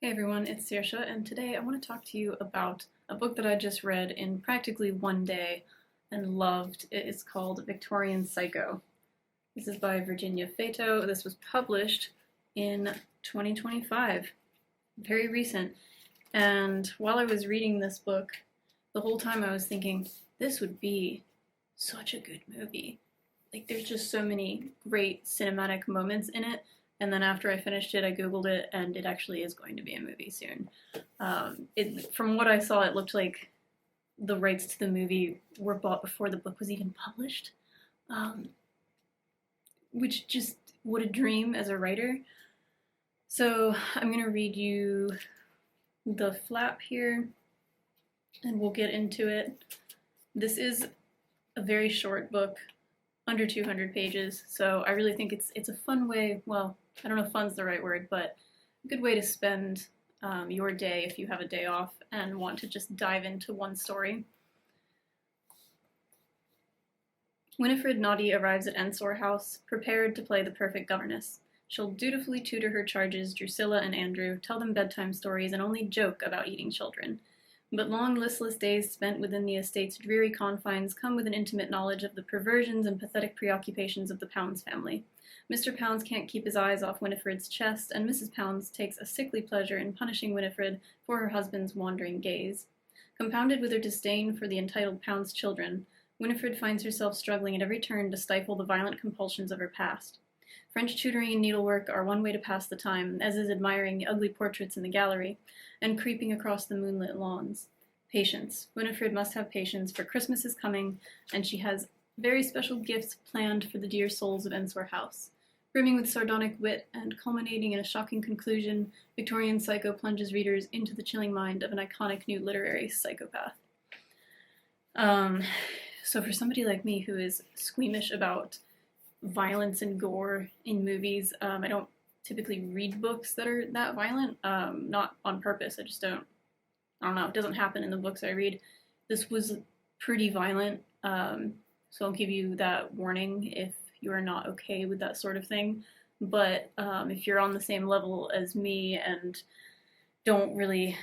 Hey everyone, it's Saoirse, and today I want to talk to you about a book that I just read in practically one day and loved. It is called Victorian Psycho. This is by Virginia Feito. This was published in 2025, very recent. And while I was reading this book, the whole time I was thinking, this would be such a good movie. Like, there's just so many great cinematic moments in it. And then after I finished it, I googled it, and it actually is going to be a movie soon. From what I saw, it looked like the rights to the movie were bought before the book was even published, which just, what a dream as a writer. So I'm going to read you the flap here, and we'll get into it. This is a very short book, under 200 pages, so I really think it's a fun way, well, I don't know if fun's the right word, but a good way to spend your day if you have a day off and want to just dive into one story. Winifred Notty arrives at Ensor House, prepared to play the perfect governess. She'll dutifully tutor her charges, Drusilla and Andrew, tell them bedtime stories, and only joke about eating children. But long, listless days spent within the estate's dreary confines come with an intimate knowledge of the perversions and pathetic preoccupations of the Pounds family. Mr. Pounds can't keep his eyes off Winifred's chest, and Mrs. Pounds takes a sickly pleasure in punishing Winifred for her husband's wandering gaze. Compounded with her disdain for the entitled Pounds children, Winifred finds herself struggling at every turn to stifle the violent compulsions of her past. French tutoring and needlework are one way to pass the time, as is admiring the ugly portraits in the gallery, and creeping across the moonlit lawns. Patience. Winifred must have patience, for Christmas is coming, and she has very special gifts planned for the dear souls of Ensor House. Brimming with sardonic wit and culminating in a shocking conclusion, Victorian Psycho plunges readers into the chilling mind of an iconic new literary psychopath. So for somebody like me who is squeamish about violence and gore in movies, I don't typically read books that are that violent, not on purpose. I don't know, it doesn't happen in the books I read. This was pretty violent, so I'll give you that warning if you are not okay with that sort of thing. But if you're on the same level as me and don't really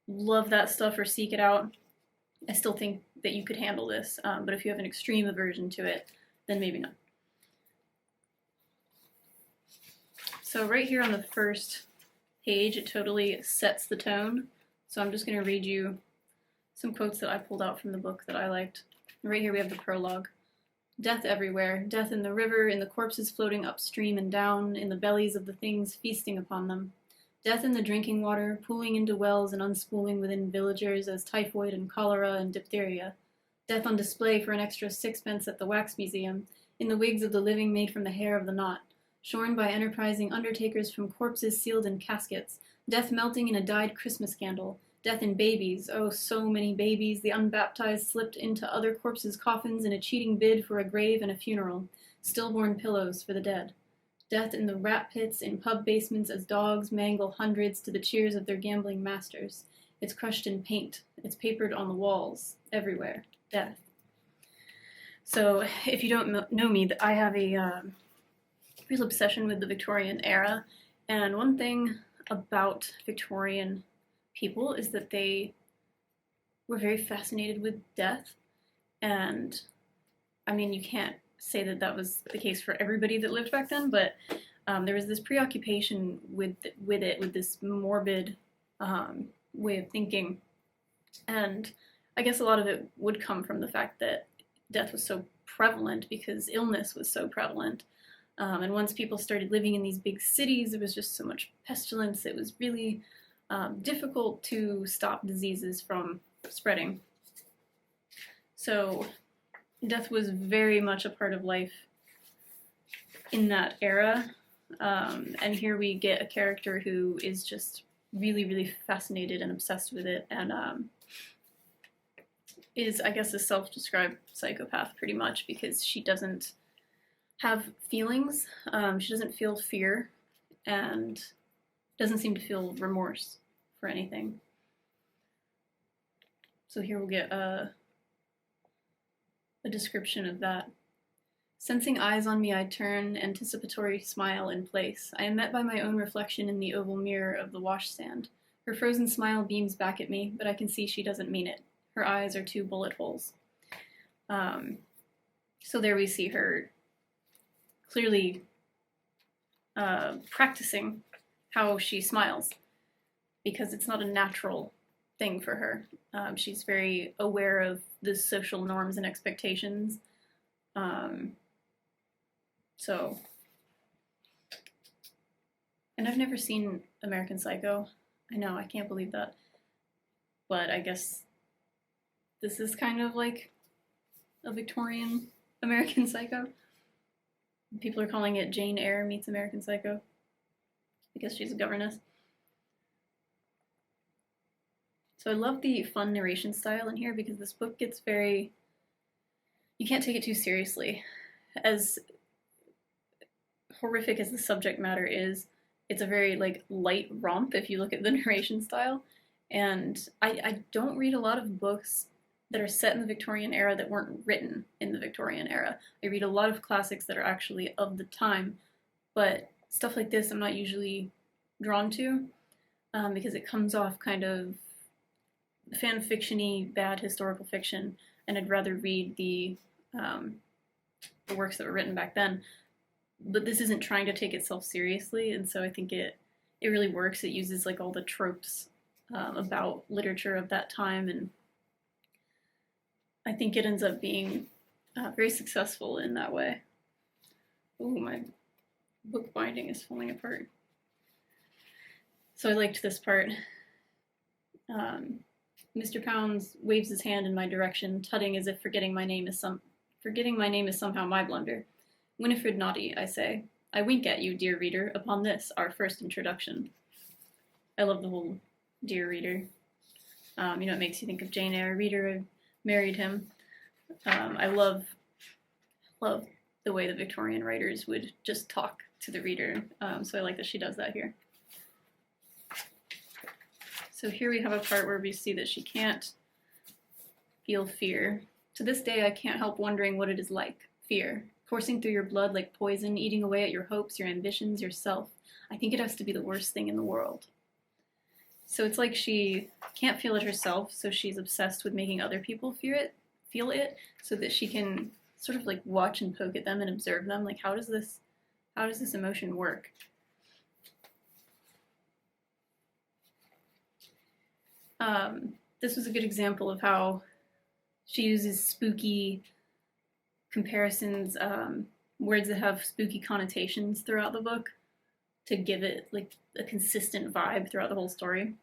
love that stuff or seek it out, I still think that you could handle this. But if you have an extreme aversion to it, then maybe not. So right here on the first page, it totally sets the tone. So I'm just going to read you some quotes that I pulled out from the book that I liked. Right here we have the prologue. Death everywhere, death in the river, in the corpses floating upstream and down, in the bellies of the things feasting upon them. Death in the drinking water, pooling into wells and unspooling within villagers as typhoid and cholera and diphtheria. Death on display for an extra sixpence at the wax museum, in the wigs of the living made from the hair of the knot, shorn by enterprising undertakers from corpses sealed in caskets, death melting in a dyed Christmas candle, death in babies, oh so many babies, the unbaptized slipped into other corpses' coffins in a cheating bid for a grave and a funeral, stillborn pillows for the dead. Death in the rat pits in pub basements as dogs mangle hundreds to the cheers of their gambling masters. It's crushed in paint, it's papered on the walls, everywhere, death. So if you don't know me, I have a real obsession with the Victorian era, and one thing about Victorian people is that they were very fascinated with death. And I mean, you can't say that that was the case for everybody that lived back then, but there was this preoccupation with this morbid way of thinking. And I guess a lot of it would come from the fact that death was so prevalent because illness was so prevalent. And once people started living in these big cities, there was just so much pestilence. It was really difficult to stop diseases from spreading. So death was very much a part of life in that era. And here we get a character who is just really, really fascinated and obsessed with it, and is, I guess, a self-described psychopath pretty much, because she doesn't have feelings. She doesn't feel fear and doesn't seem to feel remorse for anything. So here we'll get a description of that. Sensing eyes on me, I turn, anticipatory smile in place. I am met by my own reflection in the oval mirror of the washstand. Her frozen smile beams back at me, but I can see she doesn't mean it. Her eyes are 2 bullet holes. So there we see her clearly practicing how she smiles, because it's not a natural thing for her. She's very aware of the social norms and expectations. And I've never seen American Psycho. I know, I can't believe that. But I guess this is kind of like a Victorian American Psycho. People are calling it Jane Eyre meets American Psycho, because she's a governess. So I love the fun narration style in here, because this book gets very... You can't take it too seriously. As horrific as the subject matter is, it's a very light romp if you look at the narration style. And I don't read a lot of books that are set in the Victorian era that weren't written in the Victorian era. I read a lot of classics that are actually of the time, but stuff like this I'm not usually drawn to, because it comes off kind of fan fiction-y, bad historical fiction, and I'd rather read the works that were written back then. But this isn't trying to take itself seriously, and so I think it really works. It uses all the tropes about literature of that time, and I think it ends up being very successful in that way. Ooh, my book binding is falling apart. So I liked this part. Mr. Pounds waves his hand in my direction, tutting as if forgetting my name is somehow my blunder. Winifred Notty, I say. I wink at you, dear reader, upon this, our first introduction. I love the whole dear reader. It makes you think of Jane Eyre. Reader married him. I love the way the Victorian writers would just talk to the reader, so I like that she does that here. So here we have a part where we see that she can't feel fear. To this day, I can't help wondering what it is like, fear. Coursing through your blood like poison, eating away at your hopes, your ambitions, yourself. I think it has to be the worst thing in the world. So it's like she can't feel it herself, so she's obsessed with making other people feel it, so that she can sort of watch and poke at them and observe them. How does this emotion work? This was a good example of how she uses spooky comparisons, words that have spooky connotations throughout the book, to give it a consistent vibe throughout the whole story.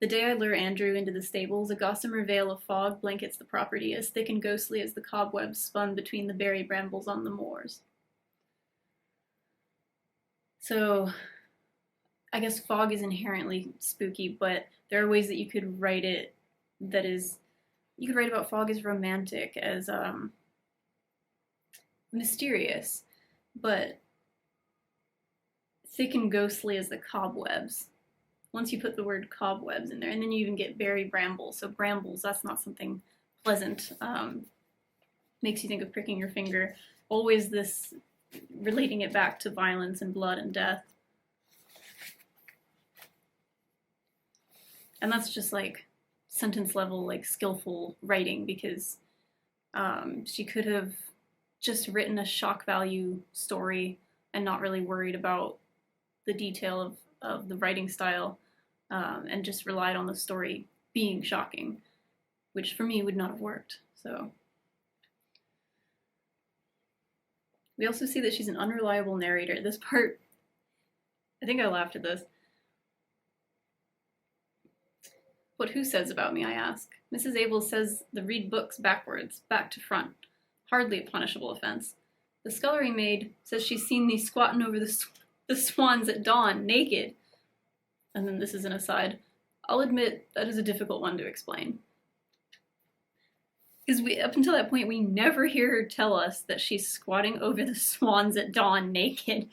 The day I lure Andrew into the stables, a gossamer veil of fog blankets the property, as thick and ghostly as the cobwebs spun between the berry brambles on the moors. So I guess fog is inherently spooky, but there are ways that you could write it that is... You could write about fog as romantic, as mysterious, but thick and ghostly as the cobwebs. Once you put the word cobwebs in there, and then you even get berry brambles. So brambles, that's not something pleasant. Makes you think of pricking your finger. Always this, relating it back to violence and blood and death. And that's just sentence level, skillful writing, because she could have just written a shock value story and not really worried about the detail of the writing style, and just relied on the story being shocking, which for me would not have worked. So we also see that she's an unreliable narrator. This part, I think I laughed at this. What who says about me, I ask. Mrs. Abel says the read books backwards, back to front. Hardly a punishable offense. The scullery maid says she's seen thee squatting over the swans at dawn, naked. And then this is an aside. I'll admit that is a difficult one to explain. Because up until that point, we never hear her tell us that she's squatting over the swans at dawn naked.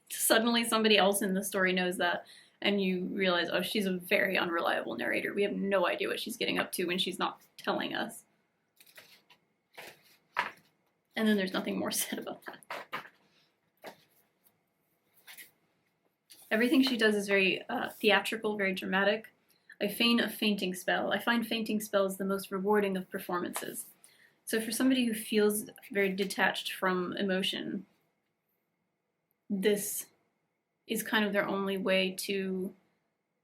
Suddenly somebody else in the story knows that, and you realize, oh, she's a very unreliable narrator. We have no idea what she's getting up to when she's not telling us. And then there's nothing more said about that. Everything she does is very theatrical, very dramatic. I feign a fainting spell. I find fainting spells the most rewarding of performances. So for somebody who feels very detached from emotion, this is kind of their only way to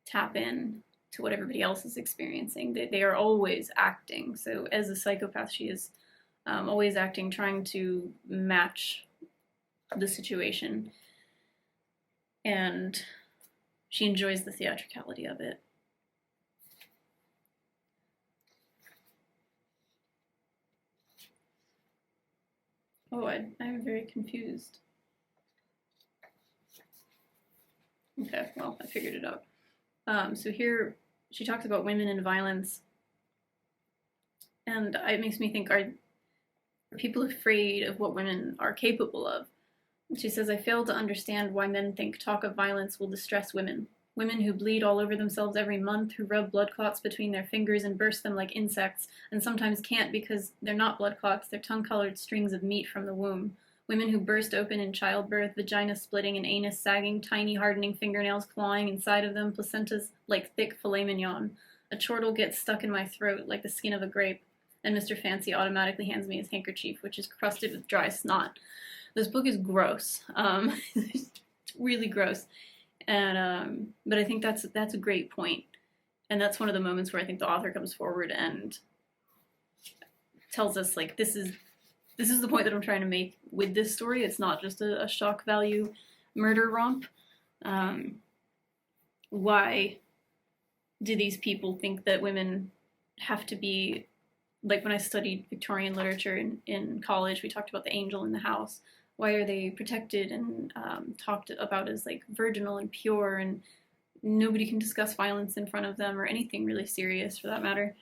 tap in to what everybody else is experiencing. They are always acting. So as a psychopath, she is always acting, trying to match the situation. And she enjoys the theatricality of it. Oh, I'm very confused. Okay, well, I figured it out. So here she talks about women and violence, and it makes me think, are people afraid of what women are capable of? And she says, I fail to understand why men think talk of violence will distress women. Women who bleed all over themselves every month, who rub blood clots between their fingers and burst them like insects, and sometimes can't because they're not blood clots, they're tongue-colored strings of meat from the womb. Women who burst open in childbirth, vagina splitting and anus sagging, tiny hardening fingernails clawing inside of them, placentas like thick filet mignon. A chortle gets stuck in my throat like the skin of a grape, and Mr. Fancy automatically hands me his handkerchief, which is crusted with dry snot. This book is gross. It's really gross. And but I think that's a great point. And that's one of the moments where I think the author comes forward and tells us, like, this is the point that I'm trying to make with this story. It's not just a shock value murder romp. Why do these people think that women have to be, like when I studied Victorian literature in college, we talked about the angel in the house. Why are they protected and talked about as like virginal and pure, and nobody can discuss violence in front of them or anything really serious for that matter,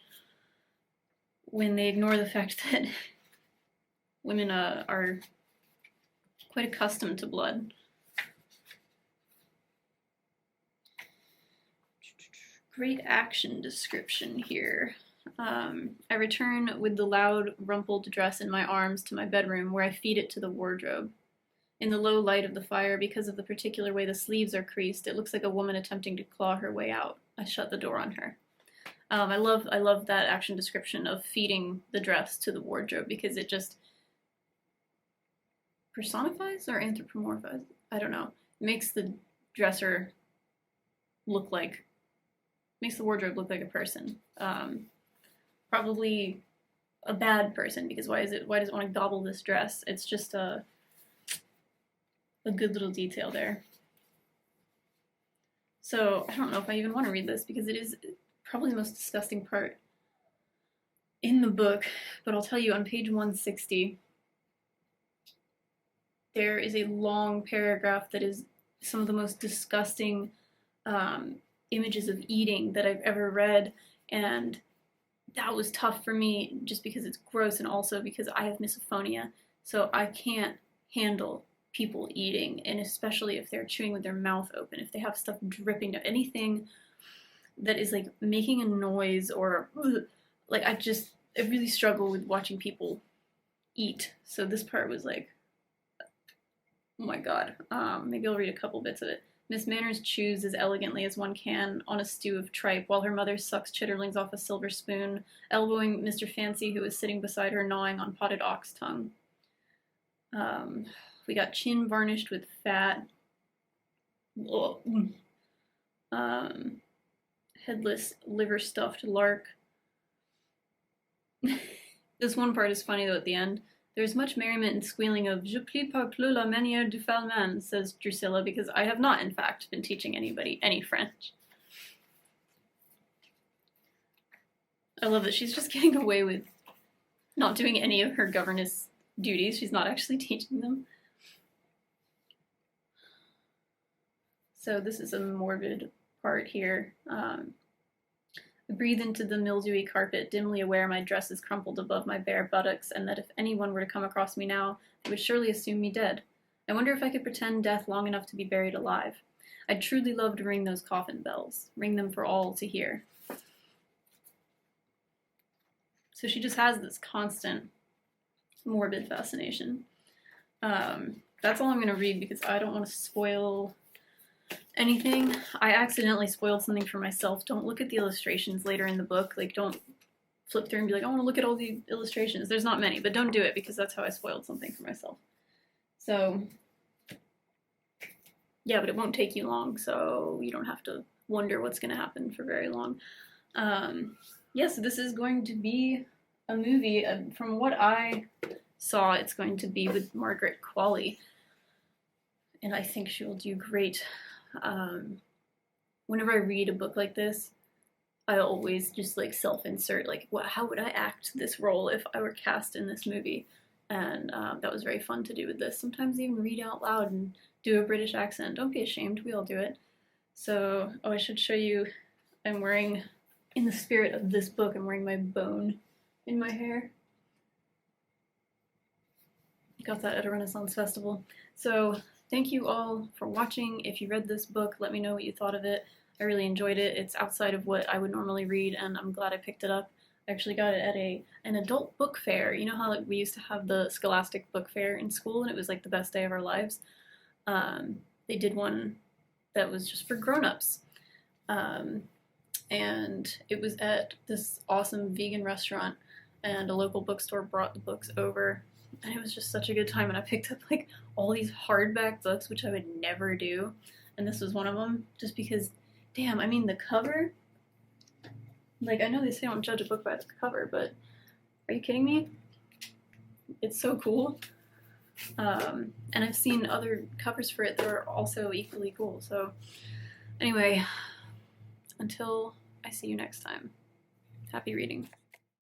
when they ignore the fact that women are quite accustomed to blood. Great action description here. I return with the loud, rumpled dress in my arms to my bedroom, where I feed it to the wardrobe. In the low light of the fire, because of the particular way the sleeves are creased, it looks like a woman attempting to claw her way out. I shut the door on her. I love that action description of feeding the dress to the wardrobe, because it just personifies or anthropomorphizes? I don't know. It makes the dresser look like, makes the wardrobe look like a person. Probably a bad person, because why does it want to gobble this dress? It's just a good little detail there. So I don't know if I even want to read this, because it is probably the most disgusting part in the book, but I'll tell you, on page 160 there is a long paragraph that is some of the most disgusting images of eating that I've ever read, and that was tough for me just because it's gross, and also because I have misophonia, so I can't handle people eating, and especially if they're chewing with their mouth open, if they have stuff dripping down, anything that is like making a noise, or like I really struggle with watching people eat. So this part was like, oh my god. Maybe I'll read a couple bits of it. Miss Manners chews as elegantly as one can on a stew of tripe, while her mother sucks chitterlings off a silver spoon, elbowing Mr. Fancy, who is sitting beside her gnawing on potted ox tongue. We got chin varnished with fat. Headless liver stuffed lark. This one part is funny though at the end. There's much merriment and squealing of "Je plie par plus la manière du Fallman," says Drusilla, because I have not, in fact, been teaching anybody any French. I love that she's just getting away with not doing any of her governess duties. She's not actually teaching them. So this is a morbid part here. I breathe into the mildewy carpet, dimly aware my dress is crumpled above my bare buttocks, and that if anyone were to come across me now, they would surely assume me dead. I wonder if I could pretend death long enough to be buried alive. I'd truly love to ring those coffin bells, ring them for all to hear. So she just has this constant morbid fascination. That's all I'm going to read because I don't want to spoil anything. I accidentally spoiled something for myself. Don't look at the illustrations later in the book. Like, don't flip through and be like, I want to look at all the illustrations. There's not many, but don't do it because that's how I spoiled something for myself. So, yeah, but it won't take you long, so you don't have to wonder what's going to happen for very long. Yeah, so this is going to be a movie. From what I saw, it's going to be with Margaret Qualley, and I think she will do great. Whenever I read a book like this, I always just like self-insert, like, how would I act this role if I were cast in this movie? And that was very fun to do with this. Sometimes even read out loud and do a British accent. Don't be ashamed, we all do it. So, oh, I should show you, I'm wearing, in the spirit of this book, I'm wearing my bone in my hair. Got that at a Renaissance festival. So, thank you all for watching. If you read this book, let me know what you thought of it. I really enjoyed it. It's outside of what I would normally read, and I'm glad I picked it up. I actually got it at an adult book fair. You know how like we used to have the Scholastic Book Fair in school, and it was like the best day of our lives? They did one that was just for grown-ups. And it was at this awesome vegan restaurant, and a local bookstore brought the books over, and it was just such a good time. And I picked up like all these hardback books, which I would never do, and this was one of them, just because, damn, I mean, the cover, like, I know they say don't judge a book by the cover, but are you kidding me? It's so cool. And I've seen other covers for it that are also equally cool. So anyway, until I see you next time, happy reading.